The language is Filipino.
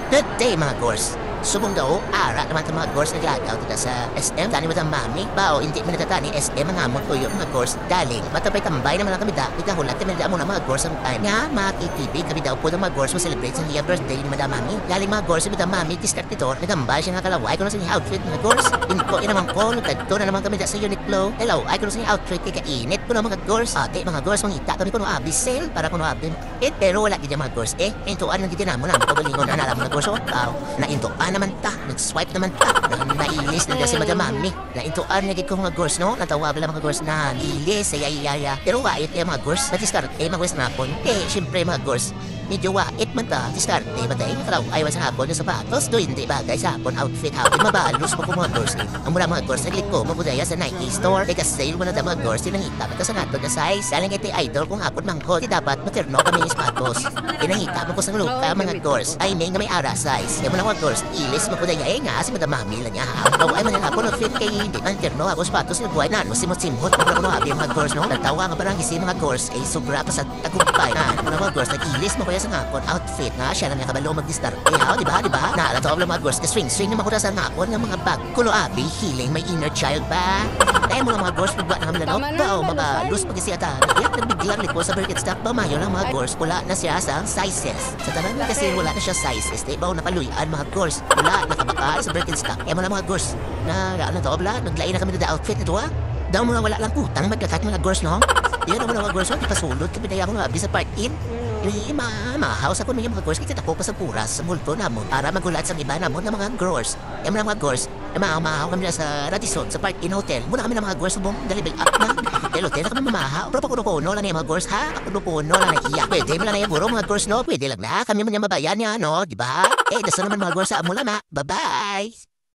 Good day mga gors. Subong daw, ara naman sa mga gors naglagaw ito sa SM. Tani mo sa mami. Bao, hindi mo natatani SM mga amon ko yung mga gors. Daling, matapay tambay naman lang kami da. Ikahulat kami da mo na mga gors ang time. Nga, mga kitibig kami daw po ng mga gors mo celebrate sa niya birthday ni Madam Mami. Daling mga gors ni Madam Mami, discard nito. Nagambay siya nga kalaway ko na sa niya outfit mga gors. Inko, inaman ko, nagtagto na naman kami da sa Uniqlo. Hello, ay ko na sa niya outfit kay kainit ko na mga gors. Ate, mga gors, mangita kami ko no abi sale para ko no abi. Pero wala gid mga gors. Intuan ng gid na mo na pagalingon na nalam mga gors. Naintuan naman ta. Nag-swipe naman ta. Nailis na si Madam Mami. Naintuan na gid ko mga gors no. Natawa bala mga gors na lilis sa yaya. Pero wait mga gors. Natiskarte mga gors na hapon. Syempre mga gors. Medyo wait man ta. Diskarte matay. Kalaw ayaw sa hapon yung sapatos. Do hindi bagay sa hapon outfit hapon. Mabalos mo ko mga gors. Ang mura mga gors. Naglik ko mabudaya sa Nike store. Teka sale mo na da mga gors. Sinangita ka sa nato na size. Saling iti idol kung hapon mangkot. Di dapat materno kami yung sapatos. Inangita mo ko sa lupa mga gors. Ay may nga may ara size. Kaya mo na mga gors. Ilis mabudaya nga si Madam Mami lang niya ha. Kalaw ay man hapon outfit kay hindi man terno ako sapatos. Nagbuhay na simot-simot. Mura ko no habi mga gors no. Nagtawa nga parang isi mga gors. Ay sobra pa sa tagumpay. Mga gors. Nag-ilis mo kaya sa ngapon outfit na siya lang nakabalo mag-distar. Diba? Naalala ko lang mga gors. Swing naman ko na sa ngapon ng mga bag. Kulo abi, healing may inner child ba? Kaya mo lang mga gors, pagba na kami lang. Bao, mabalus pag isi ata. Iyak nagbiglang liko sa Birkenstock. Bamayo lang mga gors. Wala na siya sa sizes. Sa tanan kasi wala na siya sizes. Bao napaluyan mga gors. Wala nakabaka sa Birkenstock. Kaya mo lang mga gors. Ano to, bla? Naglain na kami na outfit nito ha. Daw mo lang wala lang utang maglakat mga gors no? Yun naman mga gors. Di pa sulod. Kapinaya ko nga abi sa part-in. House ako may mga gors kita ako pa sa puras sa multo namon para magulat sa iba namon ng mga growers. Mga gors na mahaw kami na sa Radisson sa Park Inn Hotel. Muna kami ng mga gors subong delivery up na. Hotel na kami mamahaw. Pero pakuno-kuno lang yung mga gors ha. Pakuno-kuno lang na iya. Pwede mo lang na yung buro mga gors no. Pwede lang na. Kami man yung mabayan niya no. Diba? Daso naman mga gors sa amula ma. Bye-bye.